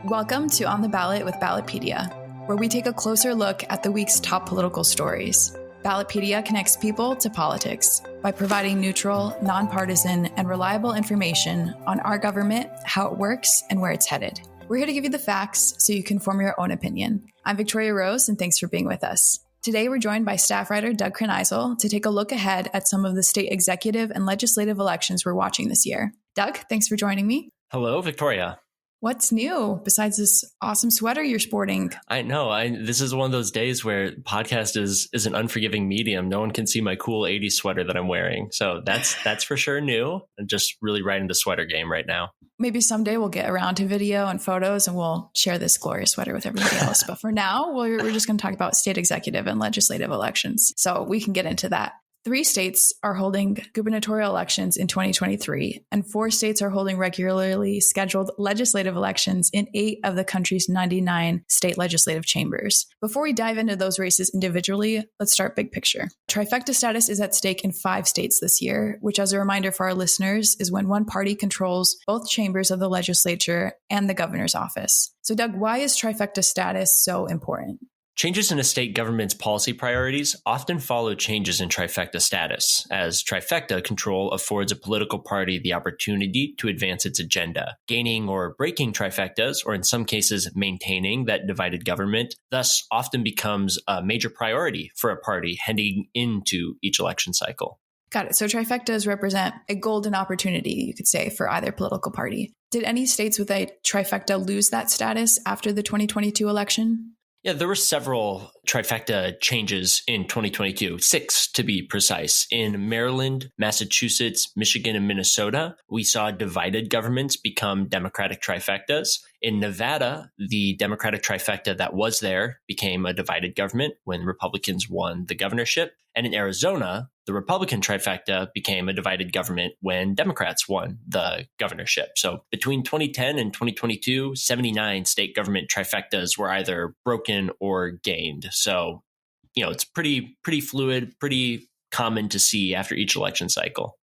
Welcome to On the Ballot with Ballotpedia, where we take a closer look at the week's top political stories. Ballotpedia connects people to politics by providing neutral, nonpartisan, and reliable information on our government, how it works, and where it's headed. We're here to give you the facts so you can form your own opinion. I'm Victoria Rose, and thanks for being with us. Today, we're joined by staff writer Doug Kreneisel to take a look ahead at some of the state executive and legislative elections we're watching this year. Doug, thanks for joining me. Hello, Victoria. What's new besides this awesome sweater you're sporting? I know. This is one of those days where podcast is an unforgiving medium. No one can see my cool 80s sweater that I'm wearing. So that's for sure new. I'm just really riding the sweater game right now. Maybe someday we'll get around to video and photos and we'll share this glorious sweater with everybody else. But for now, we're just going to talk about state executive and legislative elections. So we can get into that. 3 states are holding gubernatorial elections in 2023, and 4 states are holding regularly scheduled legislative elections in 8 of the country's 99 state legislative chambers. Before we dive into those races individually, let's start big picture. Trifecta status is at stake in 5 states this year, which, as a reminder for our listeners, is when one party controls both chambers of the legislature and the governor's office. So, Doug, why is trifecta status so important? Changes in a state government's policy priorities often follow changes in trifecta status, as trifecta control affords a political party the opportunity to advance its agenda. Gaining or breaking trifectas, or in some cases maintaining that divided government, thus often becomes a major priority for a party heading into each election cycle. Got it. So trifectas represent a golden opportunity, you could say, for either political party. Did any states with a trifecta lose that status after the 2022 election? Yeah, there were several trifecta changes in 2022, 6 to be precise. In Maryland, Massachusetts, Michigan, and Minnesota, we saw divided governments become Democratic trifectas. In Nevada, the Democratic trifecta that was there became a divided government when Republicans won the governorship. And in Arizona, the Republican trifecta became a divided government when Democrats won the governorship. So between 2010 and 2022, 79 state government trifectas were either broken or gained. So, it's pretty fluid, pretty common to see after each election cycle.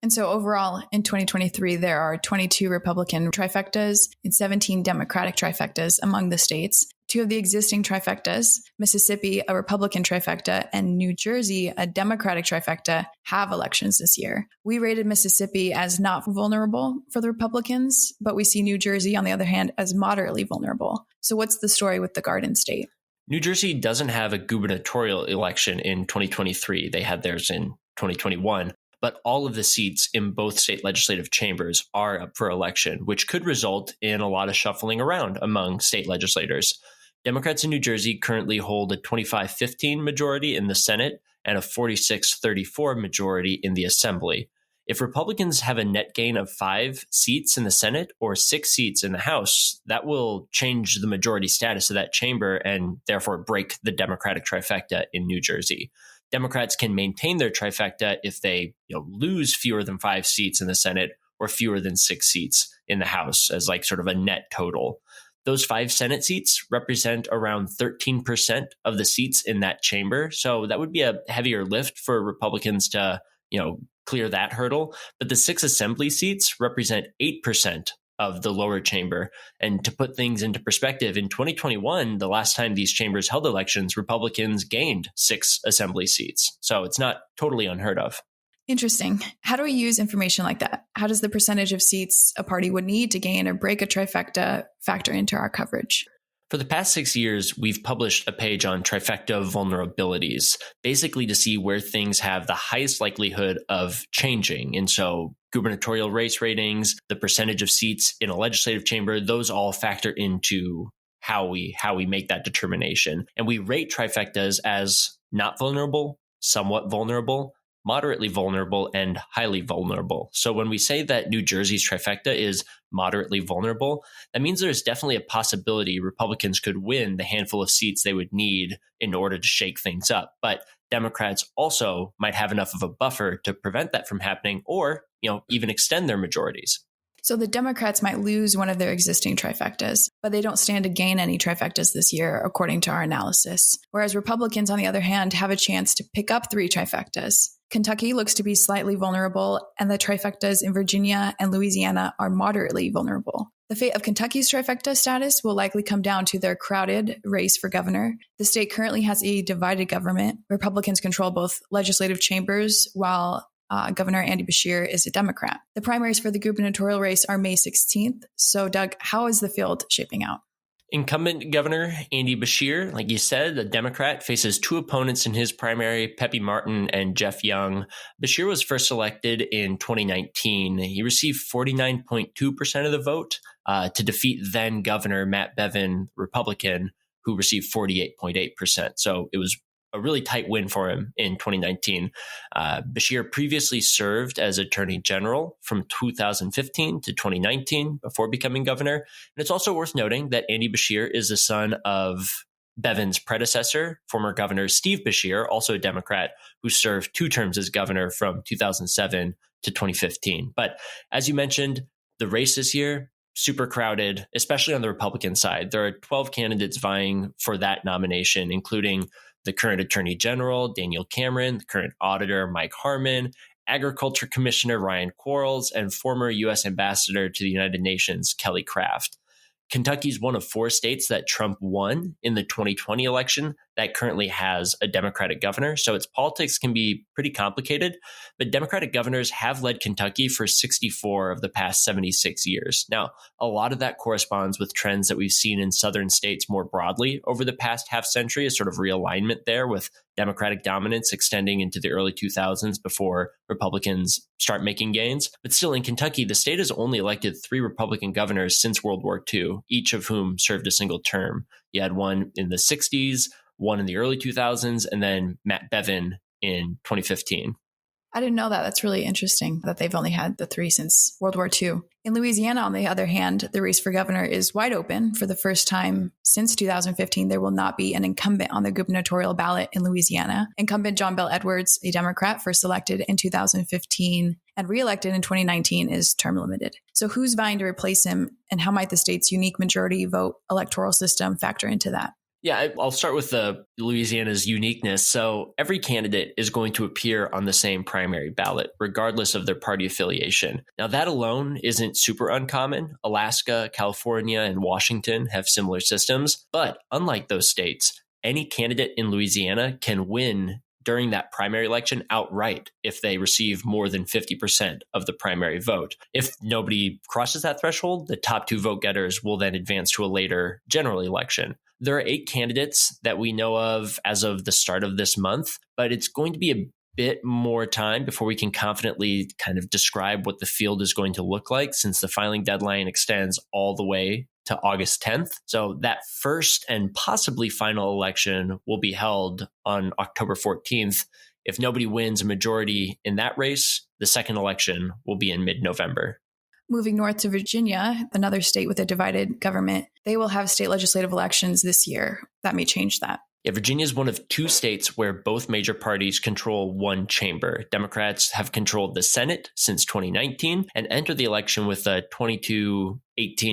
And so overall, in 2023, there are 22 Republican trifectas and 17 Democratic trifectas among the states. 2 of the existing trifectas, Mississippi, a Republican trifecta, and New Jersey, a Democratic trifecta, have elections this year. We rated Mississippi as not vulnerable for the Republicans, but we see New Jersey, on the other hand, as moderately vulnerable. So what's the story with the Garden State? New Jersey doesn't have a gubernatorial election in 2023. They had theirs in 2021. But all of the seats in both state legislative chambers are up for election, which could result in a lot of shuffling around among state legislators. Democrats in New Jersey currently hold a 25-15 majority in the Senate and a 46-34 majority in the Assembly. If Republicans have a net gain of 5 seats in the Senate or 6 seats in the House, that will change the majority status of that chamber and therefore break the Democratic trifecta in New Jersey. Democrats can maintain their trifecta if they lose fewer than 5 seats in the Senate or fewer than 6 seats in the House as like sort of a net total. Those 5 Senate seats represent around 13% of the seats in that chamber. So that would be a heavier lift for Republicans to, clear that hurdle. But the 6 Assembly seats represent 8% of the lower chamber. And to put things into perspective, in 2021, the last time these chambers held elections, Republicans gained 6 Assembly seats. So it's not totally unheard of. Interesting. How do we use information like that? How does the percentage of seats a party would need to gain or break a trifecta factor into our coverage? For the past 6 years, we've published a page on trifecta vulnerabilities, basically to see where things have the highest likelihood of changing. And so gubernatorial race ratings, the percentage of seats in a legislative chamber, those all factor into how we make that determination. And we rate trifectas as not vulnerable, somewhat vulnerable, moderately vulnerable, and highly vulnerable. So when we say that New Jersey's trifecta is moderately vulnerable, that means there's definitely a possibility Republicans could win the handful of seats they would need in order to shake things up. But Democrats also might have enough of a buffer to prevent that from happening or, even extend their majorities. So the Democrats might lose one of their existing trifectas, but they don't stand to gain any trifectas this year, according to our analysis. Whereas Republicans, on the other hand, have a chance to pick up 3 trifectas. Kentucky looks to be slightly vulnerable, and the trifectas in Virginia and Louisiana are moderately vulnerable. The fate of Kentucky's trifecta status will likely come down to their crowded race for governor. The state currently has a divided government. Republicans control both legislative chambers, while Governor Andy Beshear is a Democrat. The primaries for the gubernatorial race are May 16th. So, Doug, how is the field shaping out? Incumbent Governor Andy Beshear, like you said, the Democrat, faces two opponents in his primary, Pepe Martin and Jeff Young. Beshear was first elected in 2019. He received 49.2% of the vote to defeat then Governor Matt Bevin, Republican, who received 48.8%. So it was a really tight win for him in 2019. Beshear previously served as Attorney General from 2015 to 2019 before becoming governor. And it's also worth noting that Andy Beshear is the son of Bevin's predecessor, former Governor Steve Beshear, also a Democrat, who served 2 terms as governor from 2007 to 2015. But as you mentioned, the race this year, super crowded, especially on the Republican side. There are 12 candidates vying for that nomination, including the current Attorney General, Daniel Cameron, the current Auditor, Mike Harmon, Agriculture Commissioner Ryan Quarles, and former U.S. Ambassador to the United Nations, Kelly Craft. Kentucky is one of 4 states that Trump won in the 2020 election that currently has a Democratic governor. So its politics can be pretty complicated, but Democratic governors have led Kentucky for 64 of the past 76 years. Now, a lot of that corresponds with trends that we've seen in southern states more broadly over the past half century, a sort of realignment there with Democratic dominance extending into the early 2000s before Republicans start making gains. But still, in Kentucky, the state has only elected 3 Republican governors since World War II, each of whom served a single term. You had one in the 60s, one in the early 2000s, and then Matt Bevin in 2015. I didn't know that. That's really interesting that they've only had the 3 since World War II. In Louisiana, on the other hand, the race for governor is wide open. For the first time since 2015, there will not be an incumbent on the gubernatorial ballot in Louisiana. Incumbent John Bel Edwards, a Democrat, first elected in 2015 and reelected in 2019, is term limited. So who's vying to replace him, and how might the state's unique majority vote electoral system factor into that? Yeah, I'll start with the Louisiana's uniqueness. So every candidate is going to appear on the same primary ballot, regardless of their party affiliation. Now, that alone isn't super uncommon. Alaska, California, and Washington have similar systems. But unlike those states, any candidate in Louisiana can win during that primary election outright if they receive more than 50% of the primary vote. If nobody crosses that threshold, the top 2 vote getters will then advance to a later general election. There are 8 candidates that we know of as of the start of this month, but it's going to be a bit more time before we can confidently kind of describe what the field is going to look like, since the filing deadline extends all the way to August 10th. So that first and possibly final election will be held on October 14th. If nobody wins a majority in that race, the second election will be in mid-November. Moving north to Virginia, another state with a divided government, they will have state legislative elections this year. That may change that. Yeah, Virginia is one of 2 states where both major parties control one chamber. Democrats have controlled the Senate since 2019 and entered the election with a 22-18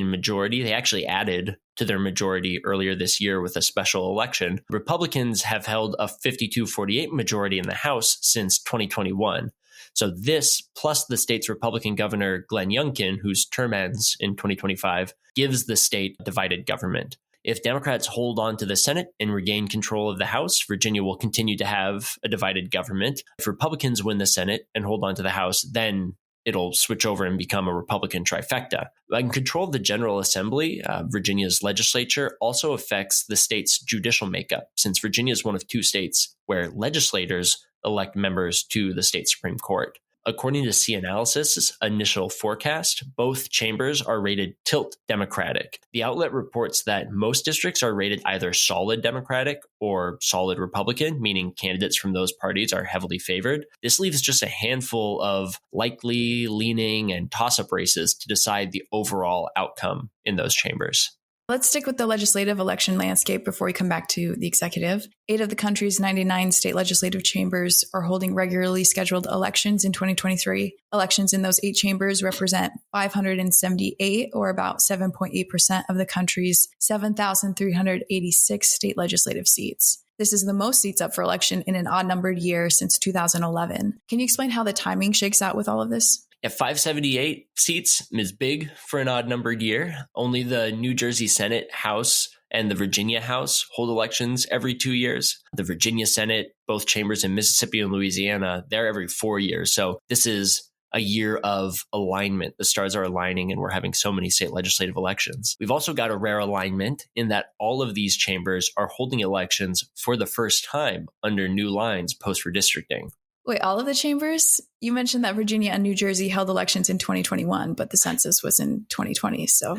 majority. They actually added to their majority earlier this year with a special election. Republicans have held a 52-48 majority in the House since 2021. So this, plus the state's Republican governor, Glenn Youngkin, whose term ends in 2025, gives the state a divided government. If Democrats hold on to the Senate and regain control of the House, Virginia will continue to have a divided government. If Republicans win the Senate and hold on to the House, then it'll switch over and become a Republican trifecta. And control of the General Assembly, Virginia's legislature, also affects the state's judicial makeup, since Virginia is one of 2 states where legislators elect members to the state Supreme Court. According to C-Analysis's initial forecast, both chambers are rated tilt Democratic. The outlet reports that most districts are rated either solid Democratic or solid Republican, meaning candidates from those parties are heavily favored. This leaves just a handful of likely, leaning, and toss-up races to decide the overall outcome in those chambers. Let's stick with the legislative election landscape before we come back to the executive. 8 of the country's 99 state legislative chambers are holding regularly scheduled elections in 2023. Elections in those 8 chambers represent 578, or about 7.8% of the country's 7,386 state legislative seats. This is the most seats up for election in an odd-numbered year since 2011. Can you explain how the timing shakes out with all of this? At 578 seats is big for an odd-numbered year. Only the New Jersey Senate, House, and the Virginia House hold elections every 2 years. The Virginia Senate, both chambers in Mississippi and Louisiana, they're every 4 years. So this is a year of alignment. The stars are aligning and we're having so many state legislative elections. We've also got a rare alignment in that all of these chambers are holding elections for the first time under new lines post-redistricting. Wait, all of the chambers? You mentioned that Virginia and New Jersey held elections in 2021, but the census was in 2020, so...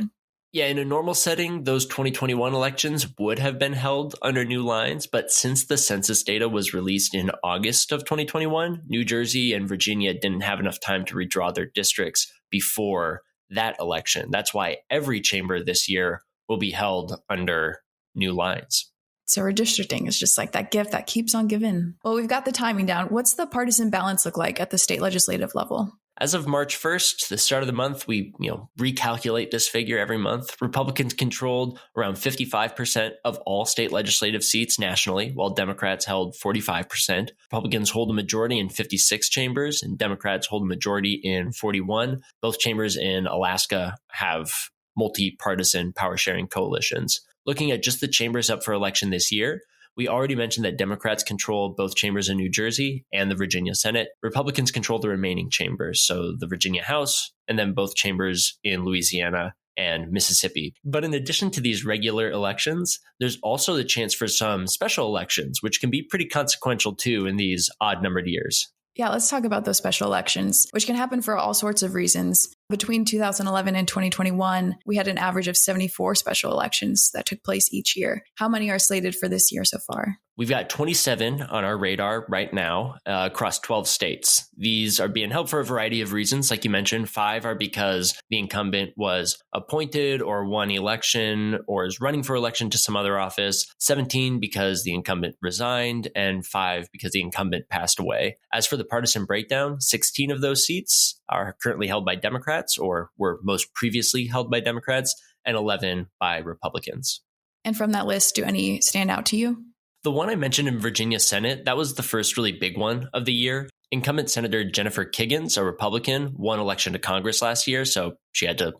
Yeah, in a normal setting, those 2021 elections would have been held under new lines, but since the census data was released in August of 2021, New Jersey and Virginia didn't have enough time to redraw their districts before that election. That's why every chamber this year will be held under new lines. So redistricting is just like that gift that keeps on giving. Well, we've got the timing down. What's the partisan balance look like at the state legislative level? As of March 1st, the start of the month, we recalculate this figure every month. Republicans controlled around 55% of all state legislative seats nationally, while Democrats held 45%. Republicans hold a majority in 56 chambers, and Democrats hold a majority in 41. Both chambers in Alaska have multi-partisan power-sharing coalitions. Looking at just the chambers up for election this year, we already mentioned that Democrats control both chambers in New Jersey and the Virginia Senate. Republicans control the remaining chambers, so the Virginia House, and then both chambers in Louisiana and Mississippi. But in addition to these regular elections, there's also the chance for some special elections, which can be pretty consequential too in these odd-numbered years. Yeah, let's talk about those special elections, which can happen for all sorts of reasons. Between 2011 and 2021, we had an average of 74 special elections that took place each year. How many are slated for this year so far? We've got 27 on our radar right now across 12 states. These are being held for a variety of reasons. Like you mentioned, 5 are because the incumbent was appointed or won election or is running for election to some other office, 17 because the incumbent resigned, and 5 because the incumbent passed away. As for the partisan breakdown, 16 of those seats are currently held by Democrats or were most previously held by Democrats, and 11 by Republicans. And from that list, do any stand out to you? The one I mentioned in Virginia Senate, that was the first really big one of the year. Incumbent Senator Jennifer Kiggins, a Republican, won election to Congress last year, so she had to,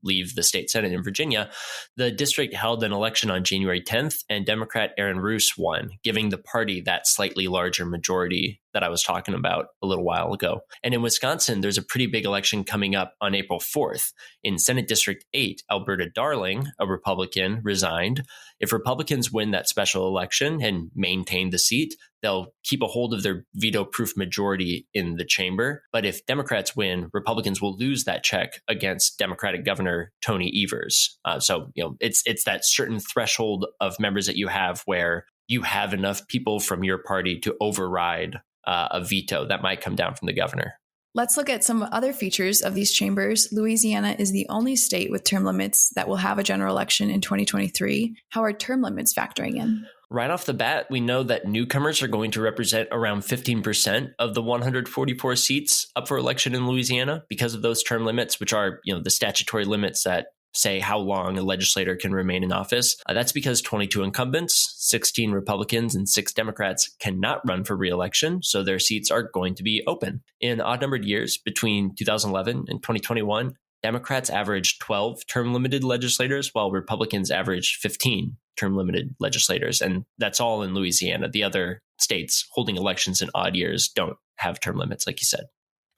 leave the state Senate in Virginia. The district held an election on January 10th, and Democrat Aaron Roos won, giving the party that slightly larger majority that I was talking about a little while ago. And in Wisconsin, there's a pretty big election coming up on April 4th. In Senate District 8, Alberta Darling, a Republican, resigned. If Republicans win that special election and maintain the seat, they'll keep a hold of their veto-proof majority in the chamber. But if Democrats win, Republicans will lose that check against Democratic Governor Tony Evers. So it's that certain threshold of members that you have where you have enough people from your party to override a veto that might come down from the governor. Let's look at some other features of these chambers. Louisiana is the only state with term limits that will have a general election in 2023. How are term limits factoring in? Right off the bat, we know that newcomers are going to represent around 15% of the 144 seats up for election in Louisiana because of those term limits, which are, the statutory limits that say how long a legislator can remain in office. That's because 22 incumbents, 16 Republicans, and 6 Democrats cannot run for re-election, so their seats are going to be open. In odd-numbered years between 2011 and 2021, Democrats averaged 12 term-limited legislators, while Republicans averaged 15 term-limited legislators, and that's all in Louisiana. The other states holding elections in odd years don't have term limits, like you said.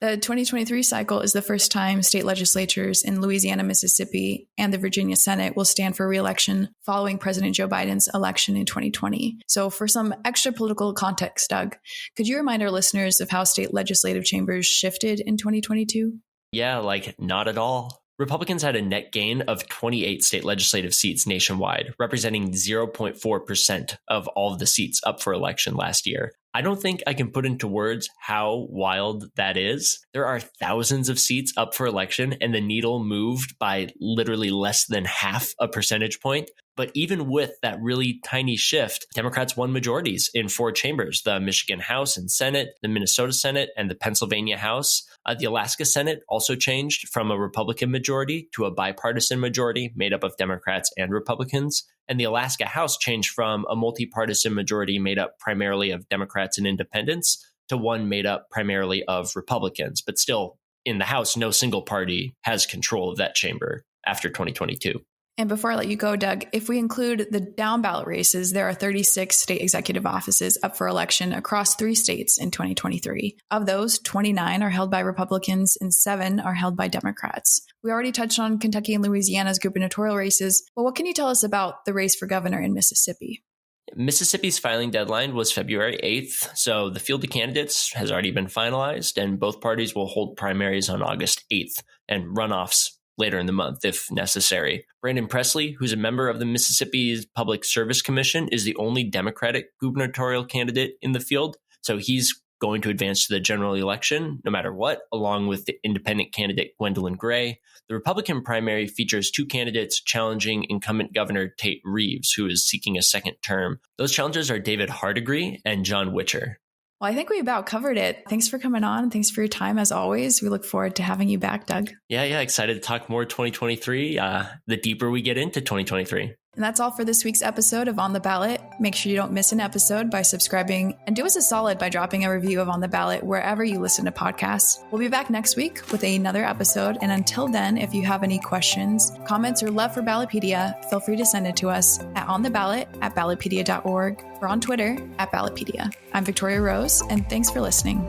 The 2023 cycle is the first time state legislatures in Louisiana, Mississippi, and the Virginia Senate will stand for re-election following President Joe Biden's election in 2020. So for some extra political context, Doug, could you remind our listeners of how state legislative chambers shifted in 2022? Yeah, not at all. Republicans had a net gain of 28 state legislative seats nationwide, representing 0.4% of all of the seats up for election last year. I don't think I can put into words how wild that is. There are thousands of seats up for election, and the needle moved by literally less than half a percentage point. But even with that really tiny shift, Democrats won majorities in 4 chambers, the Michigan House and Senate, the Minnesota Senate, and the Pennsylvania House. The Alaska Senate also changed from a Republican majority to a bipartisan majority made up of Democrats and Republicans. And the Alaska House changed from a multi-partisan majority made up primarily of Democrats and independents to one made up primarily of Republicans. But still, in the House, no single party has control of that chamber after 2022. And before I let you go, Doug, if we include the down ballot races, there are 36 state executive offices up for election across 3 states in 2023. Of those, 29 are held by Republicans and 7 are held by Democrats. We already touched on Kentucky and Louisiana's gubernatorial races, but what can you tell us about the race for governor in Mississippi? Mississippi's filing deadline was February 8th, so the field of candidates has already been finalized, and both parties will hold primaries on August 8th and runoffs later in the month if necessary. Brandon Presley, who's a member of the Mississippi Public Service Commission, is the only Democratic gubernatorial candidate in the field, so he's going to advance to the general election no matter what, along with the independent candidate Gwendolyn Gray. The Republican primary features 2 candidates challenging incumbent Governor Tate Reeves, who is seeking a second term. Those challengers are David Hardigree and John Witcher. Well, I think we about covered it. Thanks for coming on. Thanks for your time as always. We look forward to having you back, Doug. Yeah, excited to talk more 2023, the deeper we get into 2023. And that's all for this week's episode of On the Ballot. Make sure you don't miss an episode by subscribing, and do us a solid by dropping a review of On the Ballot wherever you listen to podcasts. We'll be back next week with another episode. And until then, if you have any questions, comments, or love for Ballotpedia, feel free to send it to us at ontheballot@ballotpedia.org or on Twitter @Ballotpedia. I'm Victoria Rose, and thanks for listening.